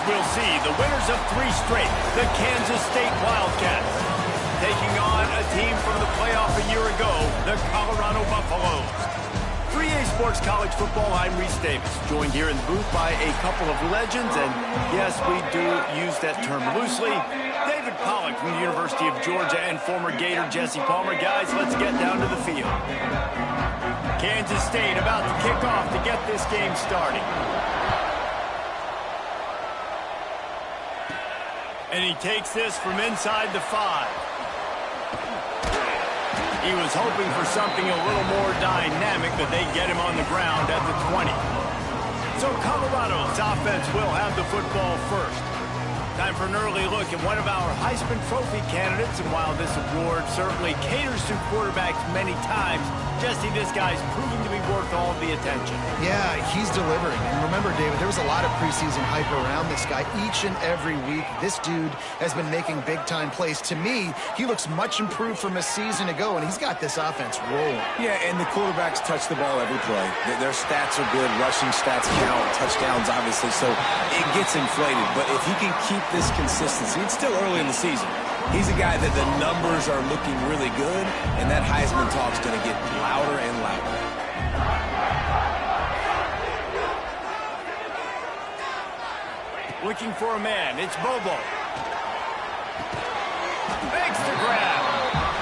we'll see the winners of 3 straight, the Kansas State Wildcats, taking on a team from the playoff a year ago, the Colorado Buffaloes. 3A Sports College Football, I'm Reese Davis, joined here in the booth by a couple of legends, and yes, we do use that term loosely. David Pollack from the University of Georgia and former Gator Jesse Palmer. Guys, let's get down to the field. Kansas State about to kick off to get this game started. And he takes this from inside the 5. He was hoping for something a little more dynamic, but they get him on the ground at the 20. So Colorado's offense will have the football first. Time for an early look at one of our Heisman Trophy candidates, and while this award certainly caters to quarterbacks many times, Jesse, this guy's proving to be worth all the attention. Yeah, he's delivering. And remember, David, there was a lot of preseason hype around this guy. Each and every week, this dude has been making big-time plays. To me, he looks much improved from a season ago, and he's got this offense rolling. Yeah, and the quarterbacks touch the ball every play. Their stats are good. Rushing stats count. Touchdowns, obviously. So it gets inflated. But if he can keep this consistency, it's still early in the season. He's a guy that the numbers are looking really good, and that Heisman talk's going to get louder and louder. Looking for a man, it's Bobo. Makes the grab.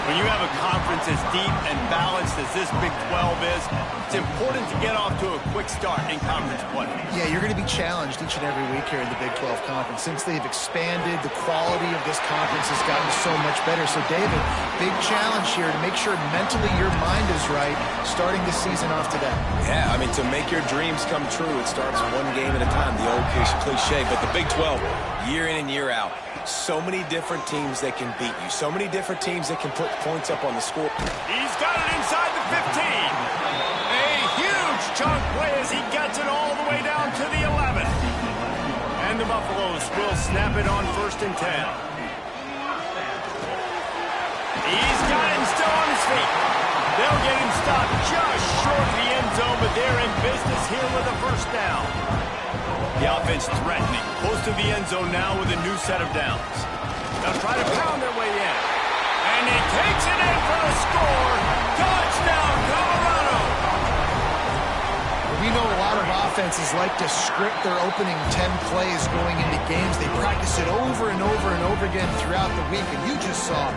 When you have a conference as deep and balanced as this Big 12 is, it's important to get off to a quick start in conference play. Yeah, you're going to be challenged each and every week here in the Big 12 Conference. Since they've expanded, the quality of this conference has gotten so much better. So, David, big challenge here to make sure mentally your mind is right starting the season off today. Yeah, I mean, to make your dreams come true, it starts one game at a time, the old cliche. But the Big 12, year in and year out, so many different teams that can beat you. So many different teams that can put points up on the score. He's got it inside the 15. A huge chunk play as he gets it all the way down to the 11. And the Buffaloes will snap it on 1st and 10. He's got him still on his feet. They'll get him stopped just short of the end zone, but they're in business here with a 1st down. The offense threatening, close to the end zone now with a new set of downs. They'll try to pound their way in. And he takes it in for the score. Touchdown, Colorado! We know a lot of offenses like to script their opening 10 plays going into games. They practice it over and over and over again throughout the week, and you just saw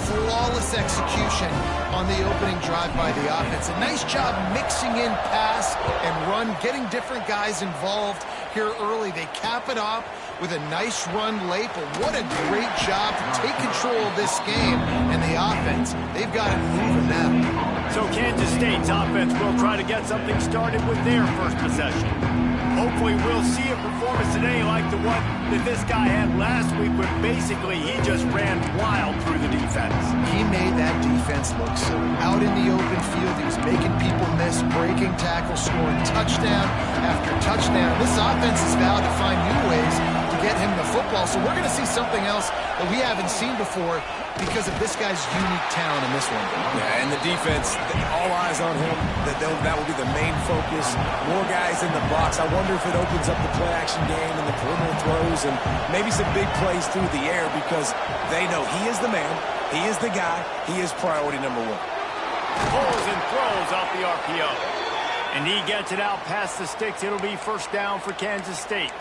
flawless execution on the opening drive by the offense. A nice job mixing in pass and run, getting different guys involved here early. They cap it off with a nice run late, but what a great job to take control of this game. And the offense, they've got it moving now. So Kansas State's offense will try to get something started with their first possession. Hopefully we'll see a performance today like the one that this guy had last week, where basically he just ran wild through the defense. He made that defense look so out in the open field. He was making people miss, breaking tackles, scoring touchdown after touchdown. This offense is vowed to find new ways to get him the football. So we're going to see something else that we haven't seen before because of this guy's unique talent in this one. Yeah, and the defense, all eyes on him. That will be the main focus. More guys in the box. I wonder if it opens up the play-action game and the perimeter throws and maybe some big plays through the air, because they know he is the man, he is the guy, he is priority number 1. Pulls and throws off the RPO. And he gets it out past the sticks. It'll be 1st down for Kansas State.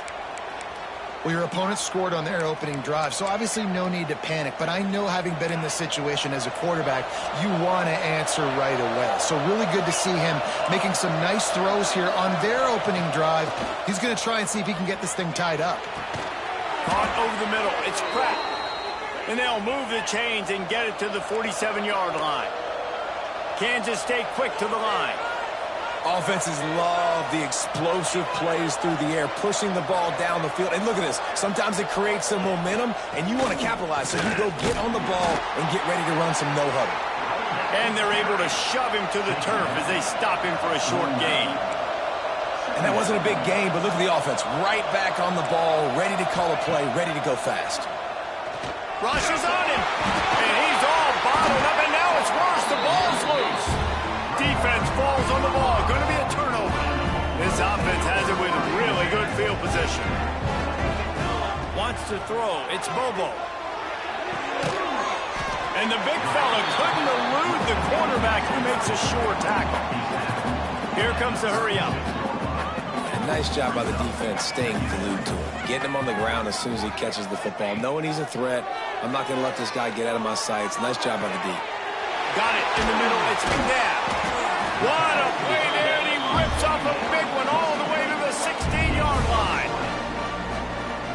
Well, your opponent scored on their opening drive, so obviously no need to panic. But I know, having been in this situation as a quarterback, you want to answer right away. So really good to see him making some nice throws here on their opening drive. He's going to try and see if he can get this thing tied up. Caught over the middle. It's Pratt. And they'll move the chains and get it to the 47-yard line. Kansas State quick to the line. Offenses love the explosive plays through the air, pushing the ball down the field. And look at this. Sometimes it creates some momentum, and you want to capitalize. So you go get on the ball and get ready to run some no-huddle. And they're able to shove him to the turf as they stop him for a short gain. And that wasn't a big gain, but look at the offense. Right back on the ball, ready to call a play, ready to go fast. Rushes on him. And he's all bottled up, and now it's worse. The ball's loose. Defense falls on the ball. Going to be a turnover. This offense has it with really good field position. to throw. It's Bobo. And the big fella couldn't elude the quarterback who makes a sure tackle. Here comes the hurry up. And nice job by the defense staying glued to him. Getting him on the ground as soon as he catches the football. Knowing he's a threat, I'm not going to let this guy get out of my sights. Nice job by the D. Got it in the middle. It's McNabb. What a play there, and he rips off a big one all the way to the 16-yard line.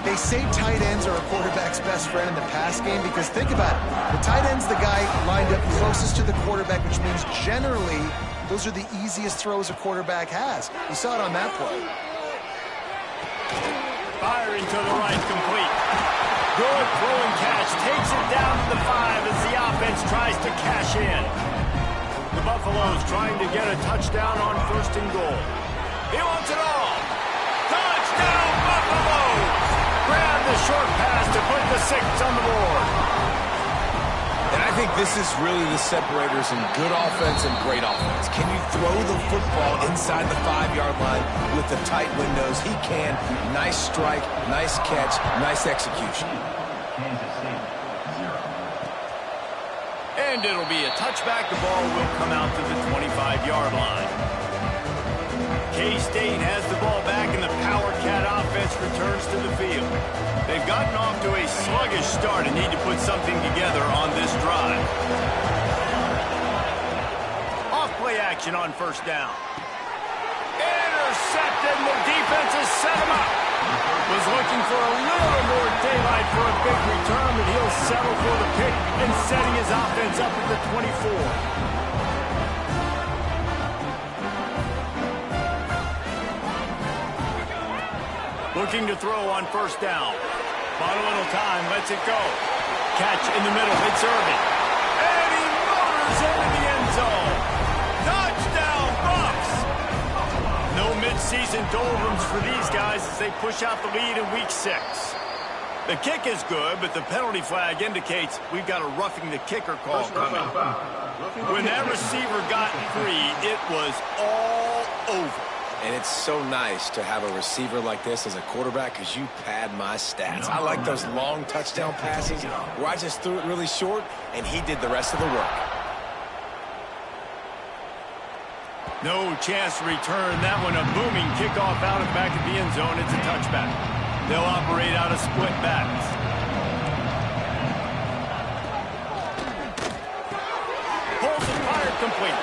They say tight ends are a quarterback's best friend in the pass game because think about it. The tight end's the guy lined up closest to the quarterback, which means generally those are the easiest throws a quarterback has. You saw it on that play. Firing to the right, complete. Good throw and catch. Takes it down to the 5 as the offense tries to cash in. The Buffaloes trying to get a touchdown on 1st and goal. He wants it all. Touchdown, Buffaloes! Grab the short pass to put the 6 on the board. And I think this is really the separators in good offense and great offense. Can you throw the football inside the 5-yard line with the tight windows? He can. Nice strike, nice catch, nice execution. And it'll be a touchback. The ball will come out to the 25-yard line. K-State has the ball back, and the Power Cat offense returns to the field. They've gotten off to a sluggish start and need to put something together on this drive. Off-play action on 1st down. Intercepted, and the defense has set him up. Was looking for a little more daylight for a big return, but he'll settle for the pick and setting his offense up at the 24. Looking to throw on 1st down. Bought a little time, lets it go. Catch in the middle, it's Irvin. And he motors into the end zone. Touchdown, Buffs! No mid-season doldrums for these guys as they push out the lead in week 6. The kick is good, but the penalty flag indicates we've got a roughing the kicker call coming. When that receiver got free, it was all over. And it's so nice to have a receiver like this as a quarterback because you pad my stats. I like those long touchdown passes where I just threw it really short and he did the rest of the work. No chance to return. That one a booming kickoff out of the back of the end zone. It's a touchback. They'll operate out of split backs. Pulls and fired complete.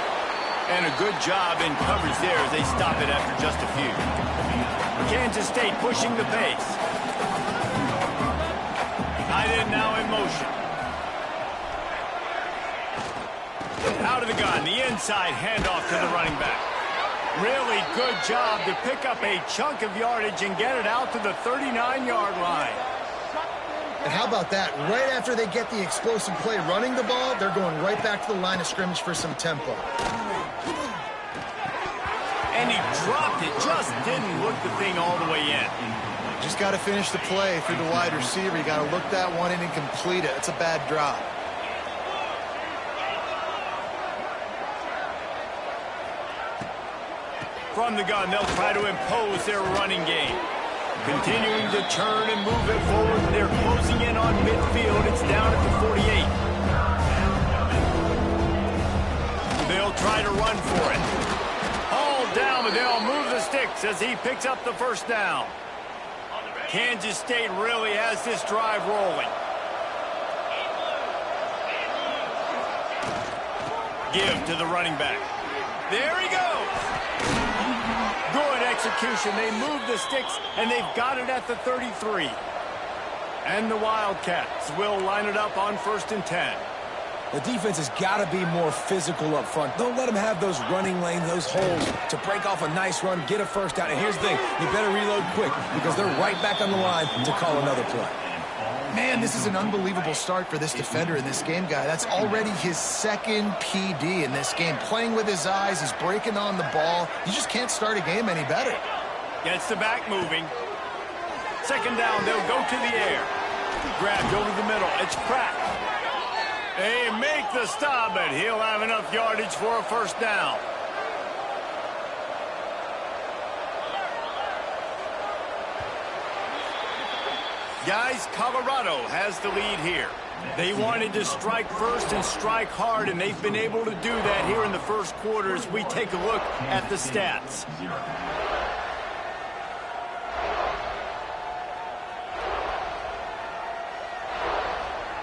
And a good job in coverage there as they stop it after just a few. Kansas State pushing the pace. Tight end now in motion. Out of the gun, the inside handoff to the running back. Really good job to pick up a chunk of yardage and get it out to the 39-yard line. And how about that? Right after they get the explosive play running the ball, they're going right back to the line of scrimmage for some tempo. And he dropped it, just didn't look the thing all the way in. Just got to finish the play through the wide receiver. You got to look that one in and complete it. It's a bad drop. From the gun, they'll try to impose their running game. Continuing to turn and move it forward. They're closing in on midfield. It's down at the 48. They'll try to run for it. Hauled down, but they'll move the sticks as he picks up the 1st down. Kansas State really has this drive rolling. Give to the running back. There he goes. Good execution. They move the sticks, and they've got it at the 33. And the Wildcats will line it up on 1st and 10. The defense has got to be more physical up front. Don't let them have those running lanes, those holes to break off a nice run, get a 1st down. And here's the thing, you better reload quick because they're right back on the line to call another play. Man, this is an unbelievable start for this defender in this game, guy. That's already his 2nd PD in this game. Playing with his eyes, he's breaking on the ball. You just can't start a game any better. Gets the back moving. 2nd down, they'll go to the air. Grabbed over the middle, it's Pratt. They make the stop, but he'll have enough yardage for a 1st down. Guys, Colorado has the lead here. They wanted to strike first and strike hard, and they've been able to do that here in the first quarter as we take a look at the stats.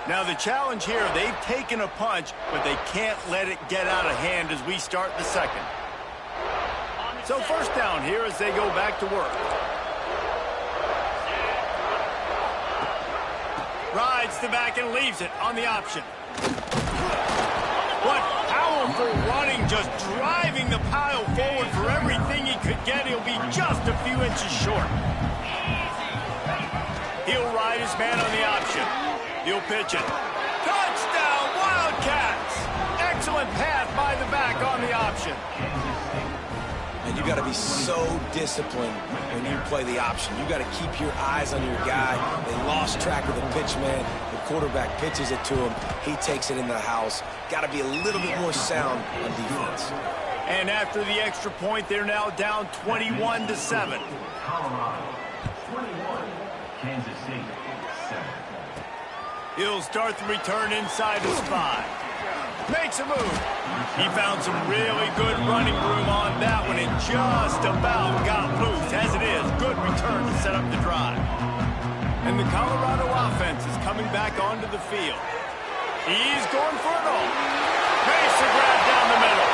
Now the challenge here, they've taken a punch, but they can't let it get out of hand as we start the second. So first down here as they go back to work. Rides the back and leaves it on the option. What powerful running, just driving the pile forward for everything he could get. He'll be just a few inches short. He'll ride his man on the option. He'll pitch it. Touchdown, Wildcats! Excellent pass by the back on the option. And you got to be so disciplined when you play the option. You got to keep your eyes on your guy. They lost track of the pitch man. The quarterback pitches it to him. He takes it in the house. Got to be a little bit more sound on defense. And after the extra point, they're now down 21-7. Colorado 21, Kansas State 7. He'll start the return inside his 5. Makes a move. He found some really good running room on that one and just about got loose. As it is, good return to set up the drive. And the Colorado offense is coming back onto the field. He's going for it all. Makes the grab down the middle.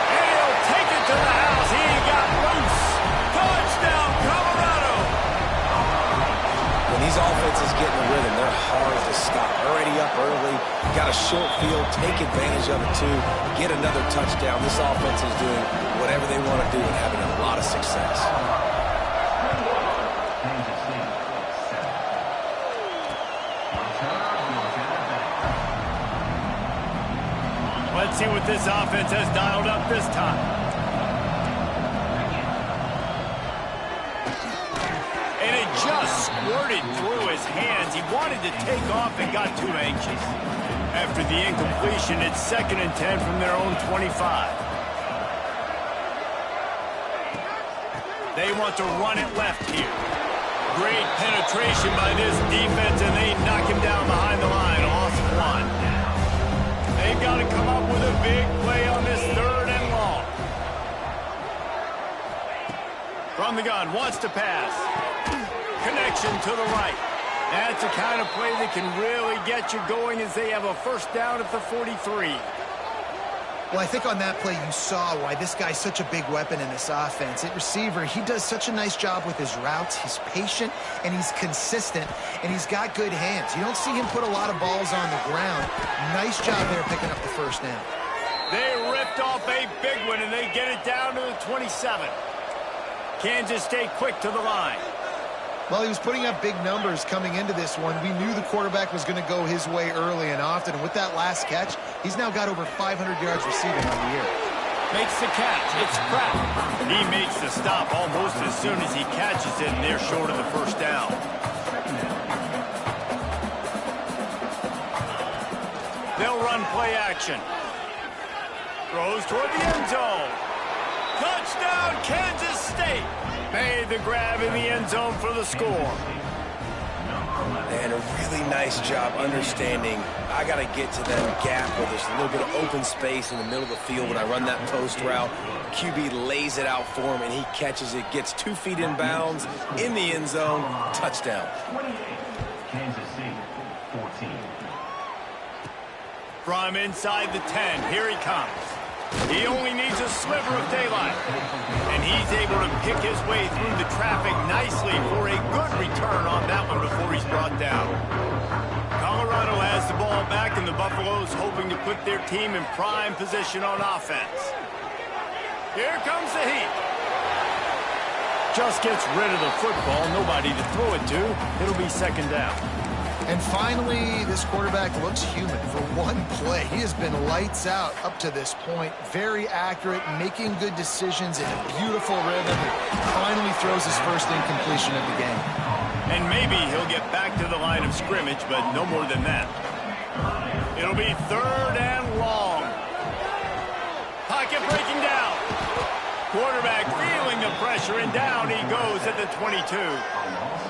And he'll take it to the house. He got loose. Touchdown, Colorado. When these offenses get in the rhythm, they're hard to stop. Already up early, got a short field, take advantage of it too, get another touchdown. This offense is doing whatever they want to do and having a lot of success. Let's see what this offense has dialed up this time. And it just squirted through his hands. He wanted to take off and got too anxious. After the incompletion, it's 2nd and 10 from their own 25. They want to run it left here. Great penetration by this defense, and they knock him down behind the line. Loss of 1. They've got to come up with a big play on this 3rd and long. From the gun, wants to pass. Connection to the right. That's the kind of play that can really get you going as they have a first down at the 43. Well, I think on that play you saw why this guy's such a big weapon in this offense. At receiver, he does such a nice job with his routes. He's patient, and he's consistent, and he's got good hands. You don't see him put a lot of balls on the ground. Nice job there picking up the first down. They ripped off a big one, and they get it down to the 27. Kansas State quick to the line. Well, he was putting up big numbers coming into this one. We knew the quarterback was going to go his way early and often. And with that last catch, he's now got over 500 yards receiving on the year. Makes the catch. It's Pratt. He makes the stop almost as soon as he catches it, and they're short of the first down. They'll run play action. Throws toward the end zone. Touchdown, Kansas State. Made the grab in the end zone for the score. And a really nice job understanding I got to get to that gap where there's a little bit of open space in the middle of the field when I run that post route. QB lays it out for him, and he catches it, gets 2 feet in bounds, in the end zone, touchdown. 28, Kansas City, 14. From inside the 10, here he comes. He only needs a sliver of daylight. And he's able to pick his way through the traffic nicely for a good return on that one before he's brought down. Colorado has the ball back, and the Buffaloes hoping to put their team in prime position on offense. Here comes the heat. Just gets rid of the football, nobody to throw it to. It'll be 2nd down. And finally, this quarterback looks human for one play. He has been lights out up to this point. Very accurate, making good decisions in a beautiful rhythm. And finally throws his first incompletion of the game. And maybe he'll get back to the line of scrimmage, but no more than that. It'll be 3rd and long. Pocket breaking down. Quarterback feeling the pressure, and down he goes at the 22.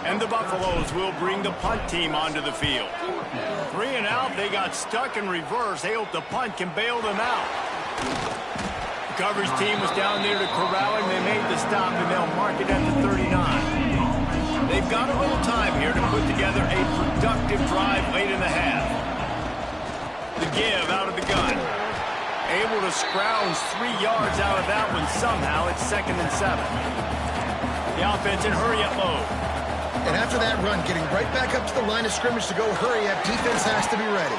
And the Buffaloes will bring the punt team onto the field. 3 and out, they got stuck in reverse. They hope the punt can bail them out. The coverage team was down there to corral him. They made the stop, and they'll mark it at the 39. They've got a little time here to put together a productive drive late in the half. The give out of the gun. Able to scrounge 3 yards out of that one somehow. It's 2nd and 7. The offense in hurry-up mode. And after that run, getting right back up to the line of scrimmage to go hurry-up, defense has to be ready.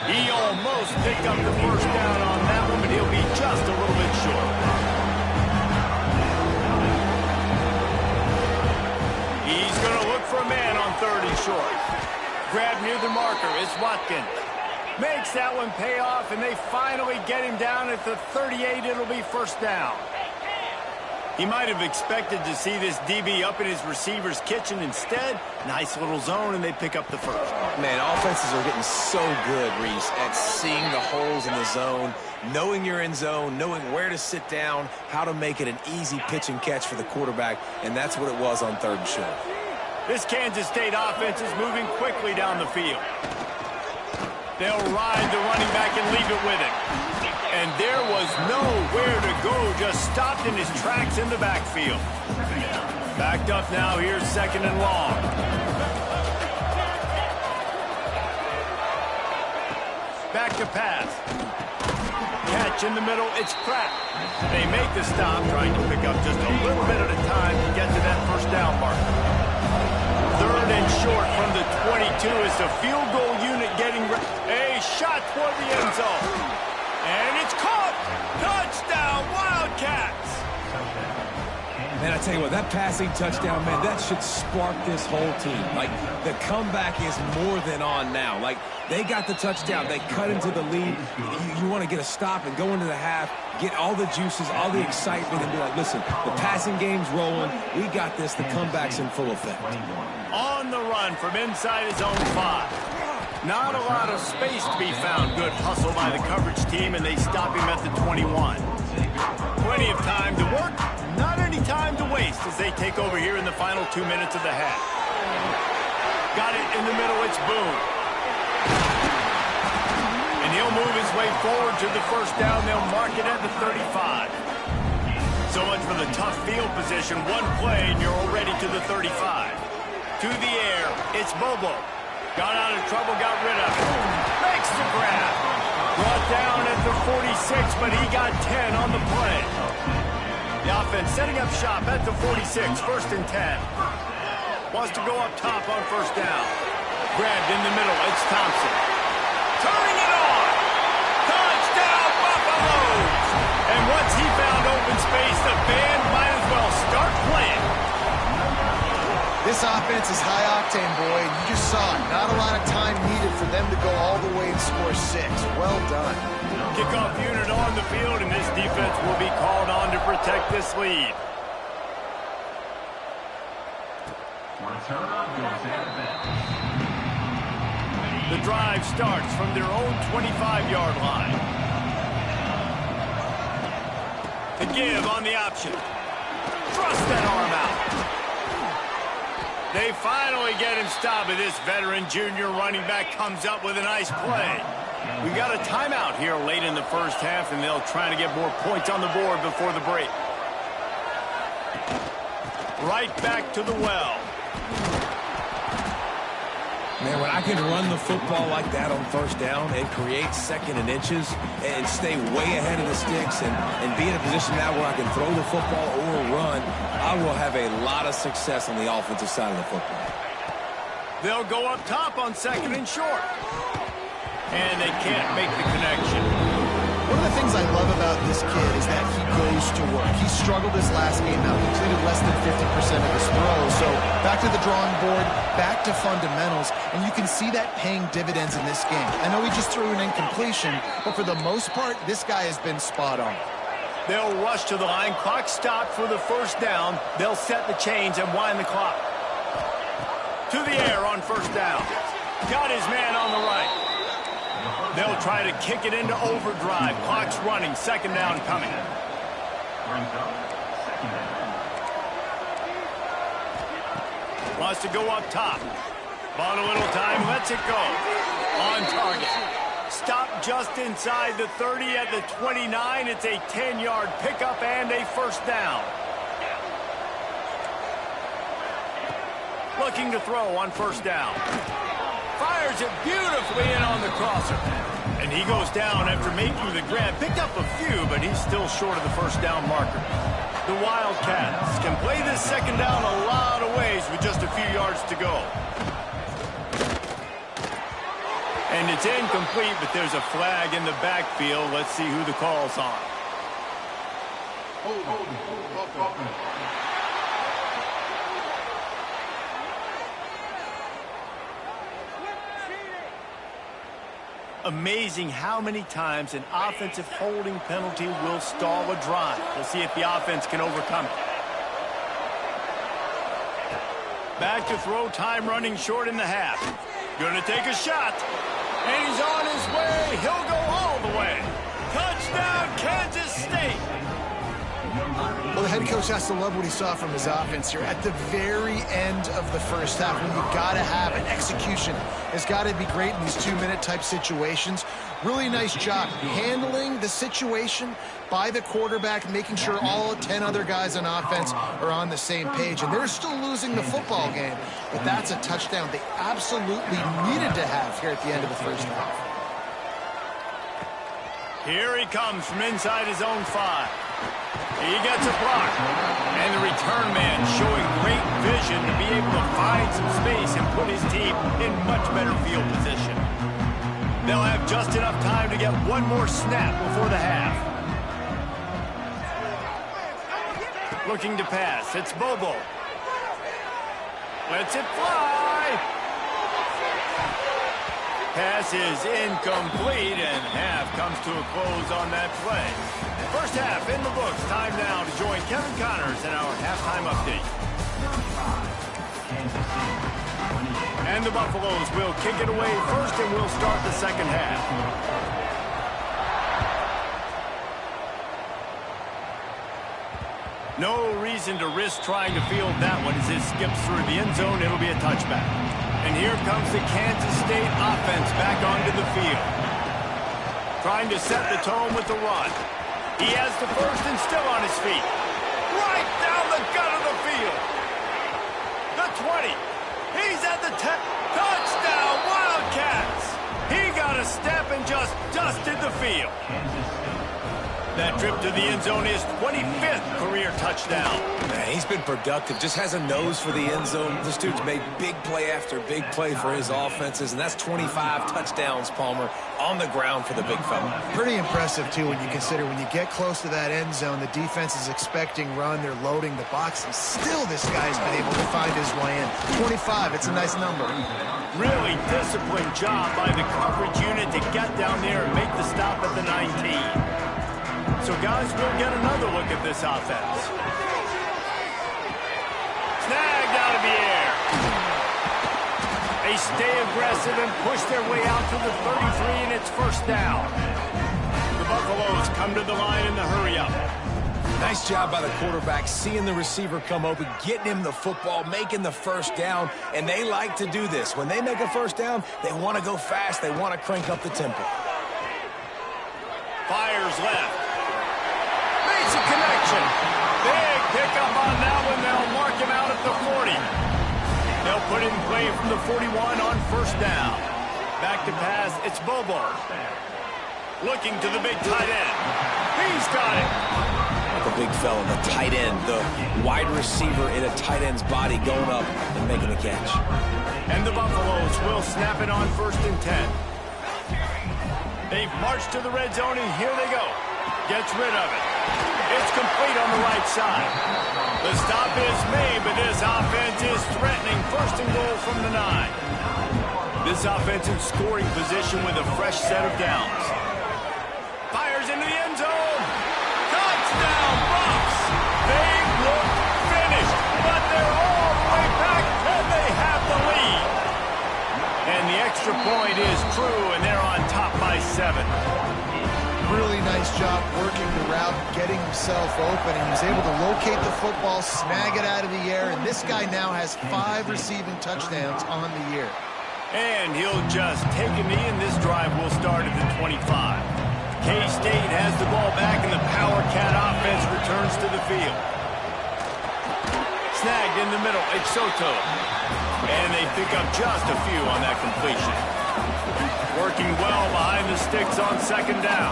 He almost picked up the first down on that one, but he'll be just a little bit short. He's going to look for a man on 3rd and short. Grab near the marker is Watkins. Makes that one pay off, and they finally get him down at the 38. It'll be 1st down. He might have expected to see this DB up in his receiver's kitchen. Instead, nice little zone, and they pick up the 1st. Man, offenses are getting so good, Reese, at seeing the holes in the zone, knowing you're in zone, knowing where to sit down, how to make it an easy pitch and catch for the quarterback, and that's what it was on 3rd and short. This Kansas State offense is moving quickly down the field. They'll ride the running back and leave it with him. And there was nowhere to go, just stopped in his tracks in the backfield. Backed up now, here's 2nd and long. Back to pass. Catch in the middle, it's Pratt. They make the stop, trying to pick up just a little bit at a time to get to that 1st down mark. 3rd and short from the 22 is the field goal unit getting a shot toward the end zone. And it's caught! Touchdown, Wildcats! Man, I tell you what, that passing touchdown, man, that should spark this whole team. Like, the comeback is more than on now. Like, they got the touchdown. They cut into the lead. You want to get a stop and go into the half, get all the juices, all the excitement, and be like, listen, the passing game's rolling. We got this. The comeback's in full effect. On the run from inside his own 5. Not a lot of space to be found. Good hustle by the coverage team, and they stop him at the 21. Plenty of time to work. Not any time to waste as they take over here in the final 2 minutes of the half. Got it in the middle, it's Boone. And he'll move his way forward to the 1st down. They'll mark it at the 35. So much for the tough field position. One play and you're already to the 35. To the air, it's Bobo. Got out of trouble, got rid of it. Makes the grab. Brought down at the 46, but he got 10 on the play. The offense setting up shop at the 46, 1st and 10. Wants to go up top on 1st down. Grabbed in the middle, it's Thompson. Turning it on! Touchdown, Buffaloes! And once he found open space, the band might as well start playing. This offense is high octane, boy, and you just saw it. Not a lot of time needed for them to go all the way and score 6. Well done. Kickoff unit on the field, and this defense will be called on to protect this lead. The drive starts from their own 25-yard line. The give on the option. Thrust that arm out. They finally get him stopped, and this veteran junior running back comes up with a nice play. We got a timeout here late in the 1st half, and they'll try to get more points on the board before the break. Right back to the well. Man, when I can run the football like that on 1st down and create 2nd and inches and stay way ahead of the sticks and be in a position now where I can throw the football or run, I will have a lot of success on the offensive side of the football. They'll go up top on 2nd and short. And they can't make the connection. One of the things I love about this kid is that he goes to work. He struggled this last game out, completed less than 50% of his throws. So back to the drawing board, back to fundamentals, and you can see that paying dividends in this game. I know he just threw an incompletion, but for the most part, this guy has been spot on. They'll rush to the line. Clock stopped for the 1st down. They'll set the chains and wind the clock. To the air on 1st down. Got his man on the right. They'll try to kick it into overdrive. Clock's running. 2nd down coming. Brings up second down. Wants to go up top. Ball a little time, lets it go. On target. Stop just inside the 30 at the 29. It's a 10-yard pickup and a first down. Looking to throw on first down. Fires it beautifully in on the crosser. And he goes down after making the grab. Picked up a few, but he's still short of the first down marker. The Wildcats can play this second down a lot of ways with just a few yards to go. And it's incomplete, but there's a flag in the backfield. Let's see who the call's on. Amazing how many times an offensive holding penalty will stall a drive. We'll see if the offense can overcome it. Back to throw, time running short in the half. Gonna take a shot. And he's on his way. He'll go all the way. Touchdown, Kansas State. Well, the head coach has to love what he saw from his offense here. At the very end of the first half, when you've got to have an execution, it's got to be great in these two-minute type situations. Really nice job handling the situation by the quarterback, making sure all 10 other guys on offense are on the same page. And they're still losing the football game, but that's a touchdown they absolutely needed to have here at the end of the first half. Here he comes from inside his own 5. He gets a block. And the return man showing great vision to be able to find some space and put his team in much better field position. They'll have just enough time to get one more snap before the half. Looking to pass. It's Bobo. Lets it fly. Pass is incomplete, and half comes to a close on that play. First half in the books. Time now to join Kevin Connors in our halftime update. And the Buffaloes will kick it away first, and we'll start the second half. No reason to risk trying to field that one as it skips through the end zone. It'll be a touchback. And here comes the Kansas State offense back onto the field. Trying to set the tone with the run. He has the first and still on his feet. Right down the gut of the field. The 20. He's at the 10. Touchdown, Wildcats. He got a step and just dusted the field. That trip to the end zone is 25th career touchdown. Man, he's been productive, just has a nose for the end zone. This dude's made big play after big play for his offenses, and that's 25 touchdowns, Palmer, on the ground for the big fella. Pretty impressive, too, when you consider when you get close to that end zone, the defense is expecting run, they're loading the box, and still this guy's been able to find his way in. 25, it's a nice number. Really disciplined job by the coverage unit to get down there and make the stop at the 19. So, guys, we'll get another look at this offense. Snagged out of the air. They stay aggressive and push their way out to the 33, and it's first down. The Buffaloes come to the line in the hurry-up. Nice job by the quarterback, seeing the receiver come open, getting him the football, making the first down, and they like to do this. When they make a first down, they want to go fast. They want to crank up the tempo. Fires left. Makes a connection. Big pickup on that one. They'll mark him out at the 40. They'll put it in play from the 41 on first down. Back to pass. It's Bobo. Looking to the big tight end. He's got it. The big fella, the tight end, the wide receiver in a tight end's body going up and making the catch. And the Buffaloes will snap it on first and 10. They've marched to the red zone, and here they go. Gets rid of it. It's complete on the right side. The stop is made, but this offense is threatening first and goal from the 9. This offense in scoring position with a fresh set of downs. Fires into the end zone. Touchdown, Buffs. They look finished, but they're all the way back, and they have the lead. And the extra point is true, and they're on top by 7. Really nice job working the route, getting himself open, and he was able to locate the football, snag it out of the air, and this guy now has 5 receiving touchdowns on the year. And he'll just take a knee, and this drive will start at the 25. K-State has the ball back, and the Power Cat offense returns to the field. Snagged in the middle, it's Soto. And they pick up just a few on that completion. Working well behind the sticks on second down.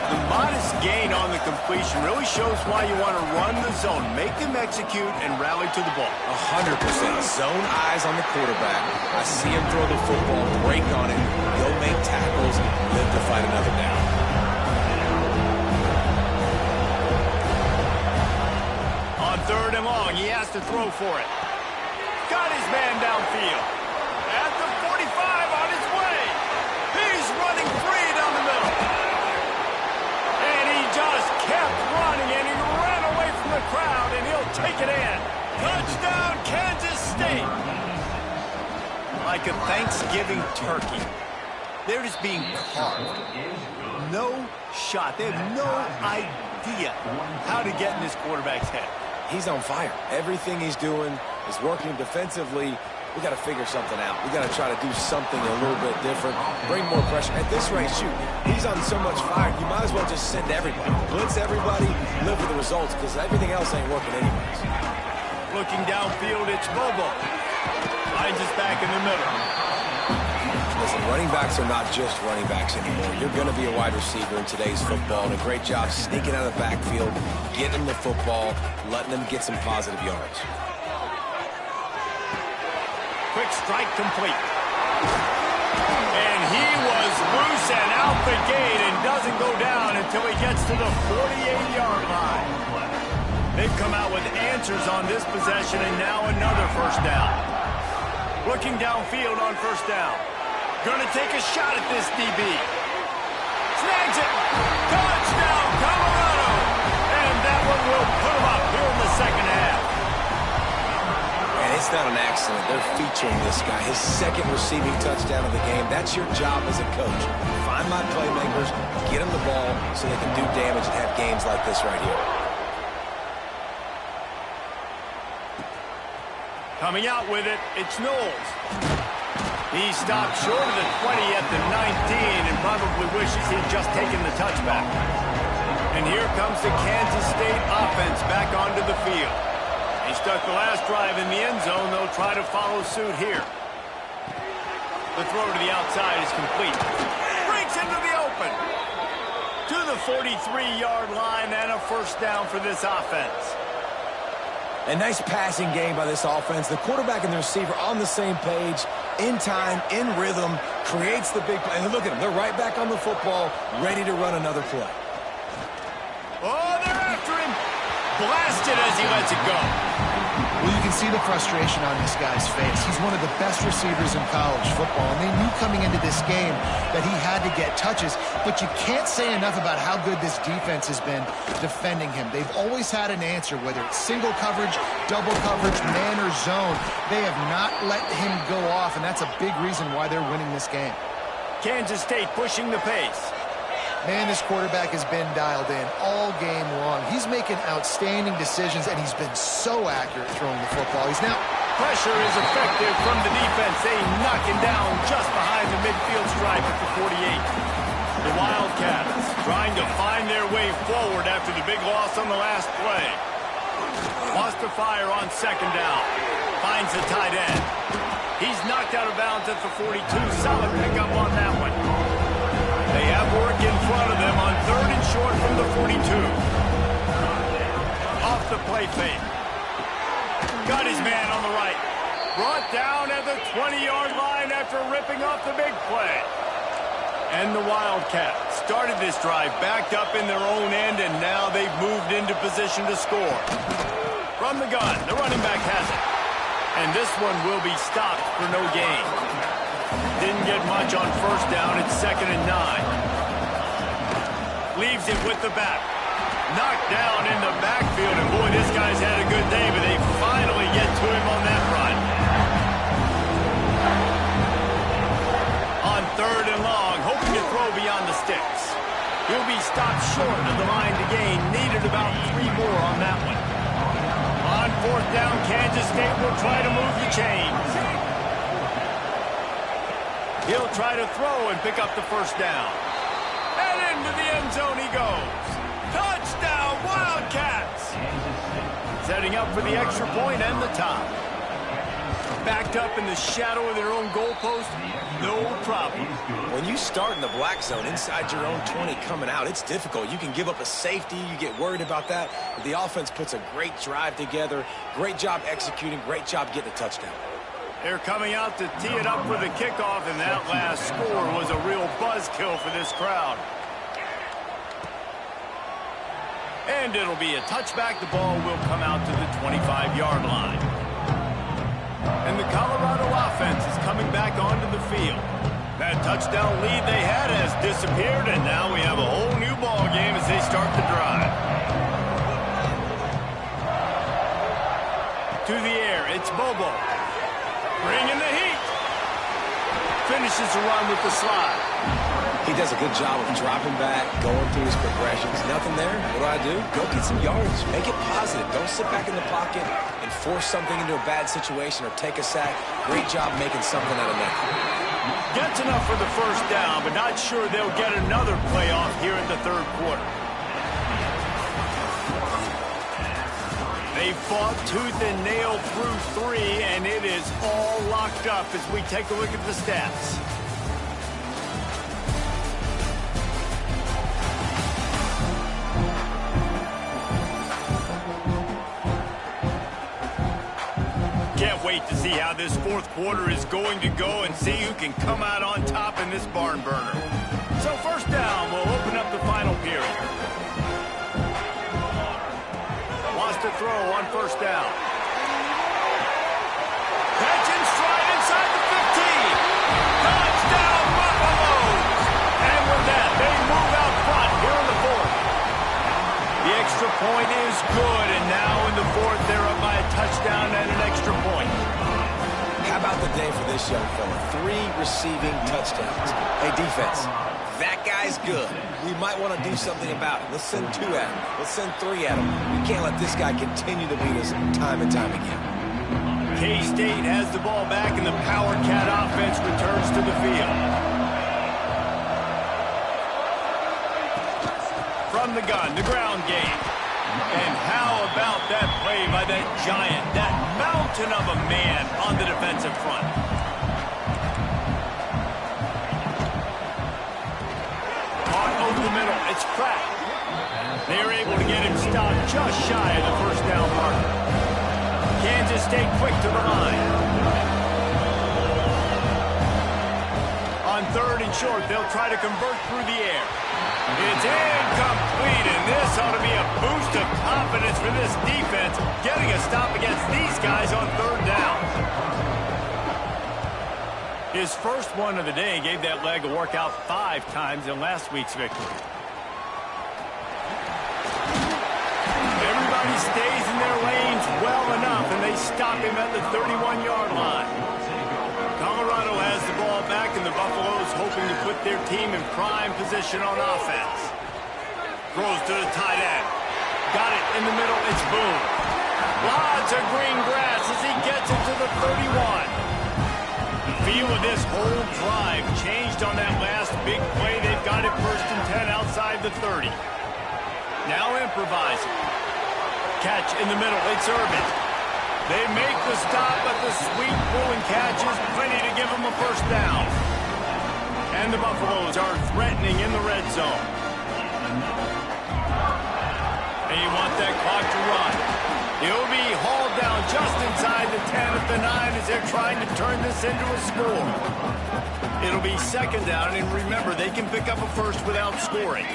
The modest gain on the completion really shows why you want to run the zone, make them execute, and rally to the ball. 100%. Zone eyes on the quarterback. I see him throw the football, break on it, go make tackles, live to fight another down. On third and long, he has to throw for it. Got his man downfield. At the 45 on his way. He's running free down the middle. And he just kept running, and he ran away from the crowd, and he'll take it in. Touchdown, Kansas State. Like a Thanksgiving turkey, they're just being carved. No shot. They have no idea how to get in this quarterback's head. He's on fire. Everything he's doing is working defensively. We got to figure something out. We got to try to do something a little bit different, bring more pressure. At this rate, shoot, he's on so much fire, you might as well just send everybody. Blitz everybody, live with the results, because everything else ain't working anyways. Looking downfield, it's Bobo. Finds us back in the middle. Listen, running backs are not just running backs anymore. You're going to be a wide receiver in today's football, and a great job sneaking out of the backfield, getting them the football, letting them get some positive yards. Quick strike complete. And he was loose and out the gate and doesn't go down until he gets to the 48-yard line. They've come out with answers on this possession, and now another first down. Looking downfield on first down. Gonna take a shot at this DB. Snags it. Touchdown, Colorado. And that one will put him up here in the second half. And it's not an accident. They're featuring this guy. His second receiving touchdown of the game. That's your job as a coach. Find my playmakers, get them the ball so they can do damage and have games like this right here. Coming out with it, it's Knowles. He stopped short of the 20 at the 19 and probably wishes he'd just taken the touchback. And here comes the Kansas State offense back onto the field. They stuck the last drive in the end zone. They'll try to follow suit here. The throw to the outside is complete. Breaks into the open. To the 43-yard line and a first down for this offense. A nice passing game by this offense. The quarterback and the receiver on the same page, in time, in rhythm, creates the big play. And look at them. They're right back on the football, ready to run another play. Oh, they're after him. Blasted as he lets it go. Well, you can see the frustration on this guy's face. He's one of the best receivers in college football, and they knew coming into this game that he had to get touches, but you can't say enough about how good this defense has been defending him. They've always had an answer, whether it's single coverage, double coverage, man or zone. They have not let him go off, and that's a big reason why they're winning this game. Kansas State pushing the pace. Man, this quarterback has been dialed in all game long. He's making outstanding decisions, and he's been so accurate throwing the football. He's now... Pressure is effective from the defense. They knock him down just behind the midfield stripe at the 48. The Wildcats trying to find their way forward after the big loss on the last play. Lost to fire on second down. Finds the tight end. He's knocked out of bounds at the 42. Solid pickup on that one. They have work in front of them on third and short from the 42. Off the play fake. Got his man on the right. Brought down at the 20-yard line after ripping off the big play. And the Wildcats started this drive backed up in their own end, and now they've moved into position to score. From the gun, the running back has it. And this one will be stopped for no gain. Didn't get much on first down. It's 2nd and 9. Leaves it with the back. Knocked down in the backfield. And boy, this guy's had a good day, but they finally get to him on that run. On third and long, hoping to throw beyond the sticks. He'll be stopped short of the line to gain. Needed about 3 more on that one. On 4th down, Kansas State will try to move the chains. He'll try to throw and pick up the 1st down. And into the end zone he goes. Touchdown, Wildcats! Setting up for the extra point and the top. Backed up in the shadow of their own goalpost, no problem. When you start in the black zone inside your own 20 coming out, it's difficult. You can give up a safety. You get worried about that. But the offense puts a great drive together. Great job executing. Great job getting a touchdown. They're coming out to tee it up for the kickoff, and that last score was a real buzzkill for this crowd. And it'll be a touchback. The ball will come out to the 25-yard line. And the Colorado offense is coming back onto the field. That touchdown lead they had has disappeared, and now we have a whole new ball game as they start the drive. To the air, it's Bobo. Bringing the heat. Finishes the run with the slide. He does a good job of dropping back, going through his progressions. Nothing there. What do? Go get some yards. Make it positive. Don't sit back in the pocket and force something into a bad situation or take a sack. Great job making something out of nothing. Gets enough for the 1st down, but not sure they'll get another playoff here in the 3rd quarter. They fought tooth and nail through 3, and it is all locked up as we take a look at the stats. Can't wait to see how this 4th quarter is going to go and see who can come out on top in this barn burner. So 1st down will open up the final period. Wants to throw on 1st down. Catch in stride inside the 15. Touchdown, Buffaloes! And with that, they move out front here in the 4th. The extra point is good, and now in the 4th, they're up by a touchdown and an extra point. How about the day for this young fella? 3 receiving touchdowns. Hey, defense, that guy's good. We might want to do something about it. Let's send 2 at him. Let's send 3 at him. We can't let this guy continue to beat us time and time again. K-State has the ball back, and the Power Cat offense returns to the field. From the gun, the ground game. And how about that play by that giant, that mountain of a man on the defensive front? Caught over the middle, it's Pratt. They're able to get him stopped just shy of the 1st down marker. Kansas State quick to the line. On 3rd and short, they'll try to convert through the air. It's incomplete, and this ought to be a boost of confidence for this defense, getting a stop against these guys on 3rd down. His first one of the day gave that leg a workout 5 times in last week's victory. Everybody stays in their lanes well enough, and they stop him at the 31-yard line. Colorado has the ball back, and the Buffaloes hoping to put their team in prime position on offense. Throws to the tight end. Got it in the middle. It's Boone. Lots of green grass as he gets it to the 31. The feel of this whole drive changed on that last big play. They've got it 1st and 10 outside the 30. Now improvising. Catch in the middle. It's Urban. They make the stop, but the sweet pulling catch is plenty to give them a 1st down. And the Buffaloes are threatening in the red zone. They want that clock to run. He'll be hauled down just inside the 10 at the 9 as they're trying to turn this into a score. It'll be 2nd down, and remember, they can pick up a 1st without scoring.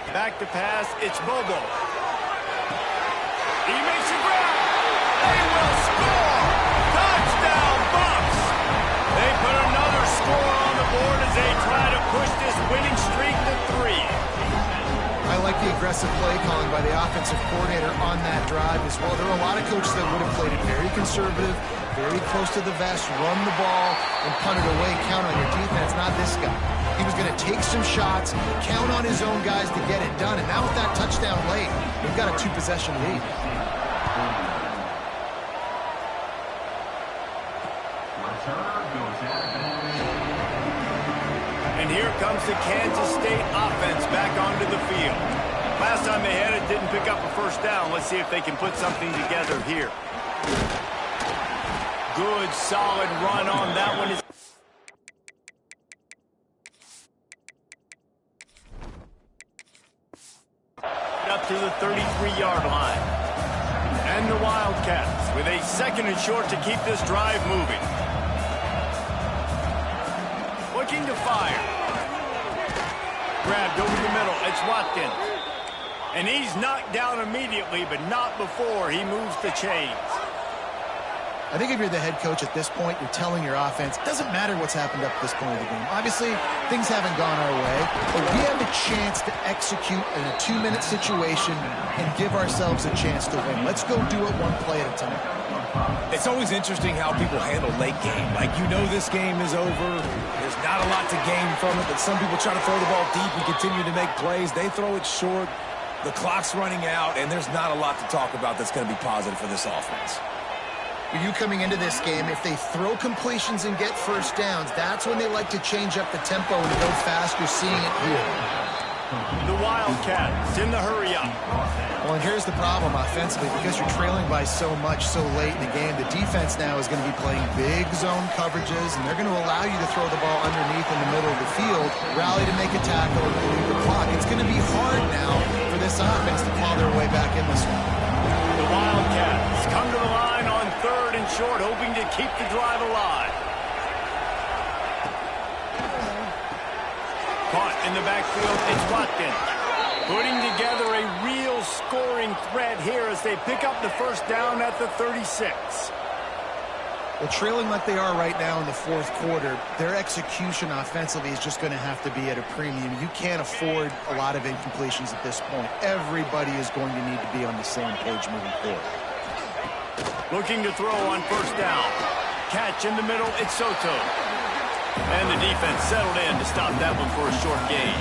Back to pass, it's Bobo. He makes a grab. They will score! Touchdown, Bucks! They put another score on the board as they try to push this winning streak to 3. I like the aggressive play calling by the offensive coordinator on that drive as well. There are a lot of coaches that would have played it very conservative, very close to the vest, run the ball, and punt it away, count on your defense, not this guy. He was going to take some shots, count on his own guys to get it done, and now with that touchdown late, we've got a 2-possession lead. And here comes the Kansas State offense back onto the field. Last time they had it, didn't pick up a first down. Let's see if they can put something together here. Good, solid run on that one. Up to the 33-yard line. And the Wildcats with a 2nd and short to keep this drive moving. Looking to fire. Grabbed over the middle. It's Watkins. And he's knocked down immediately, but not before he moves the chains. I think if you're the head coach at this point, you're telling your offense, it doesn't matter what's happened up to this point of the game. Obviously, things haven't gone our way, but we have a chance to execute in a 2-minute situation and give ourselves a chance to win. Let's go do it one play at a time. It's always interesting how people handle late game. Like, you know this game is over. There's not a lot to gain from it, but some people try to throw the ball deep and continue to make plays. They throw it short. The clock's running out, and there's not a lot to talk about that's going to be positive for this offense. You coming into this game, if they throw completions and get first downs, that's when they like to change up the tempo and go fast. You're seeing it here. The Wildcats in the hurry-up. Well, and here's the problem offensively. Because you're trailing by so much so late in the game, the defense now is going to be playing big zone coverages, and they're going to allow you to throw the ball underneath in the middle of the field, rally to make a tackle, and leave the clock. It's going to be hard now for this offense to claw their way back in this one. The Wildcats come to the line on 3rd and short, hoping to keep the drive alive. Caught in the backfield, it's Watkins. Putting together a real scoring threat here as they pick up the first down at the 36. Well, trailing like they are right now in the 4th quarter, their execution offensively is just going to have to be at a premium. You can't afford a lot of incompletions at this point. Everybody is going to need to be on the same page moving forward. Looking to throw on first down. Catch in the middle, it's Soto. And the defense settled in to stop that one for a short gain.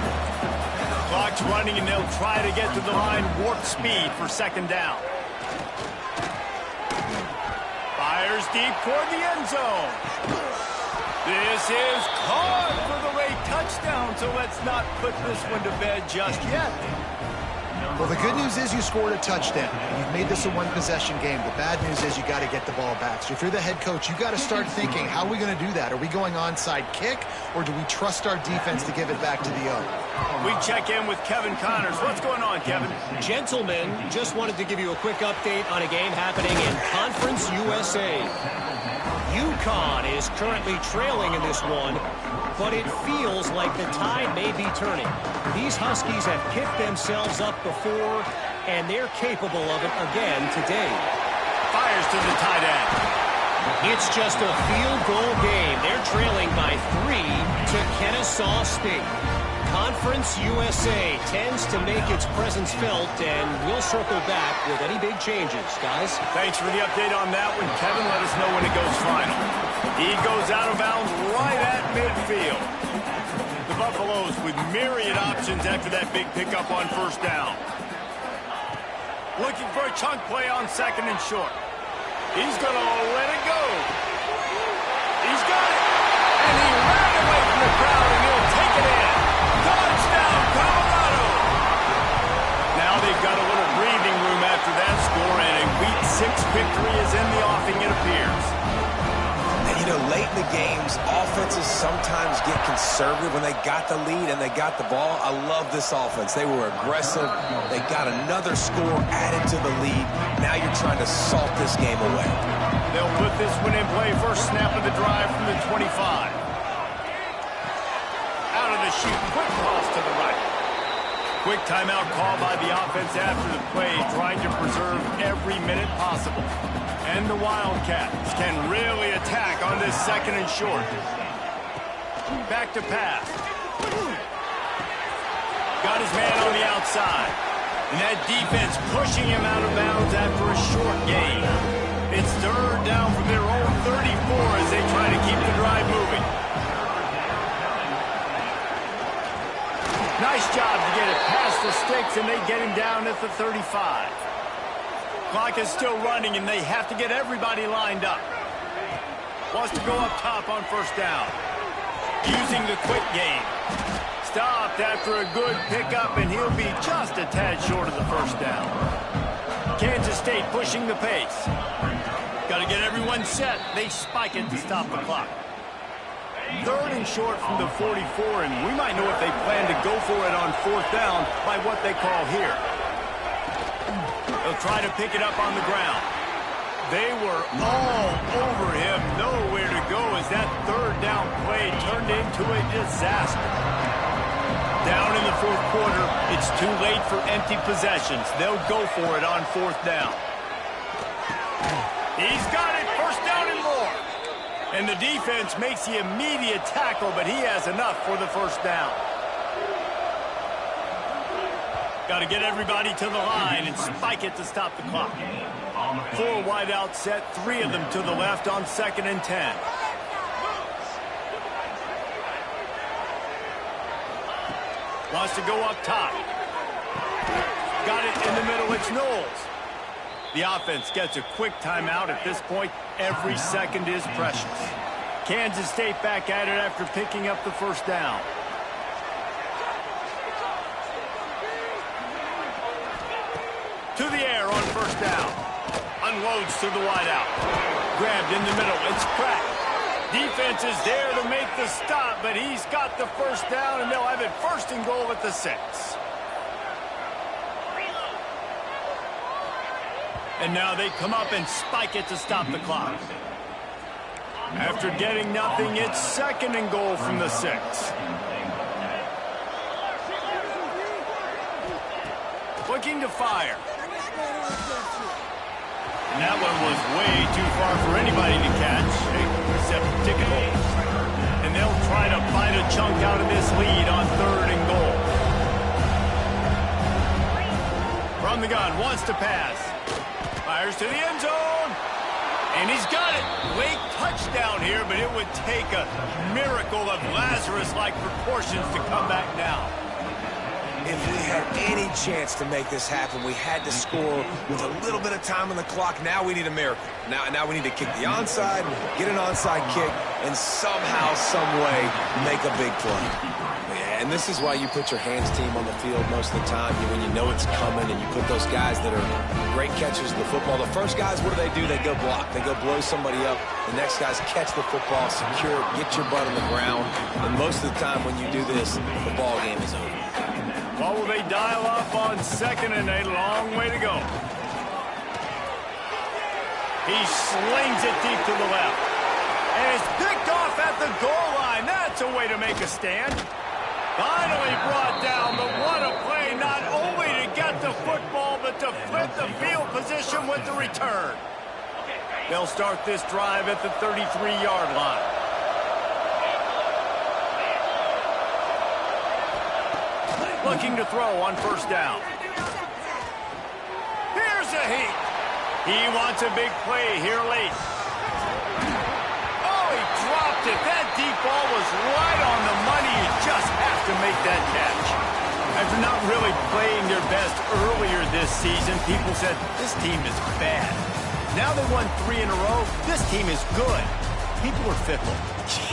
Clock's running, and they'll try to get to the line warp speed for 2nd down. Fires deep toward the end zone. This is caught for the late touchdown, so let's not put this one to bed just yet. Well, the good news is you scored a touchdown. You've made this a 1-possession game. The bad news is you got to get the ball back. So if you're the head coach, you got to start thinking, how are we going to do that? Are we going onside kick, or do we trust our defense to give it back to the O? We check in with Kevin Connors. What's going on, Kevin? Gentlemen, just wanted to give you a quick update on a game happening in Conference USA. UConn is currently trailing in this one, but it feels like the tide may be turning. These Huskies have picked themselves up before, and they're capable of it again today. Fires to the tight end. It's just a field goal game. They're trailing by 3 to Kennesaw State. Conference USA tends to make its presence felt, and we'll circle back with any big changes, guys. Thanks for the update on that one, Kevin. Let us know when it goes final. He goes out of bounds right at midfield. The Buffaloes with myriad options after that big pickup on first down. Looking for a chunk play on 2nd and short. He's going to let it go. He's got it. And he ran away from the crowd, and he'll take it in. Touchdown, Colorado! Now they've got a little breathing room after that score, and a Week 6 victory is in the offing, it appears. And, you know, late in the games, offenses sometimes get conservative when they got the lead and they got the ball. I love this offense. They were aggressive. They got another score added to the lead. Now you're trying to salt this game away. They'll put this one in play. First snap of the drive from the 25. Out of the chute, quick toss to the right. Quick timeout call by the offense after the play, trying to preserve every minute possible. And the Wildcats can really attack on this 2nd and short. Back to pass. Got his man on the outside. And that defense pushing him out of bounds after a short gain. It's third down from their own 34 as they try to keep the drive moving. Nice job to get it past the sticks, and they get him down at the 35. Clock is still running, and they have to get everybody lined up. Wants to go up top on first down. Using the quick game. Stopped after a good pickup, and he'll be just a tad short of the first down. Kansas State pushing the pace. Got to get everyone set. They spike it to stop the clock. Third and short from the 44, and we might know if they plan to go for it on fourth down by what they call here. They'll try to pick it up on the ground. They were all over him, nowhere to go as that third down play turned into a disaster. Down in the fourth quarter, it's too late for empty possessions. They'll go for it on fourth down. He's got it, first down and more. And the defense makes the immediate tackle, but he has enough for the first down. Got to get everybody to the line and spike it to stop the clock. 4 wide out set, 3 of them to the left on 2nd and 10. Wants to go up top. Got it in the middle, it's Knowles. The offense gets a quick timeout. At this point, every second is precious. Kansas State back at it after picking up the first down. To the air on first down. Unloads to the wideout. Grabbed in the middle. It's Pratt. Defense is there to make the stop, but he's got the first down, and they'll have it first and goal at the 6. And now they come up and spike it to stop the clock. After getting nothing, it's 2nd and goal from the 6. Looking to fire. And that one was way too far for anybody to catch, except ticket holders. And they'll try to bite a chunk out of this lead on 3rd and goal. From the gun, wants to pass. Fires to the end zone. And he's got it. Late touchdown here, but it would take a miracle of Lazarus-like proportions to come back down. If we had any chance to make this happen, we had to score with a little bit of time on the clock. Now we need a miracle. Now we need to kick the onside, get an onside kick, and somehow, some way, make a big play. Yeah, and this is why you put your hands team on the field most of the time when you know it's coming, and you put those guys that are great catchers of the football. The first guys, what do? They go block. They go blow somebody up. The next guys catch the football, secure it, get your butt on the ground. And most of the time when you do this, the ball game is over. Well, will they dial up on 2nd and a long way to go. He slings it deep to the left. And it's picked off at the goal line. That's a way to make a stand. Finally brought down, but what a play, not only to get the football, but to flip the field position with the return. They'll start this drive at the 33-yard line. Looking to throw on first down. Here's a heat. He wants a big play here late. Oh, he dropped it. That deep ball was right on the money. You just have to make that catch. After not really playing their best earlier this season, people said, this team is bad. Now they won 3 in a row. This team is good. People are fickle.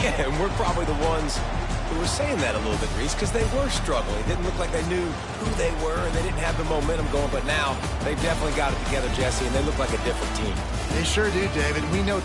Yeah, and we're probably the ones who were saying that a little bit, Reese, because they were struggling. It didn't look like they knew who they were, and they didn't have the momentum going. But now they've definitely got it together, Jesse, and they look like a different team. They sure do, David. We know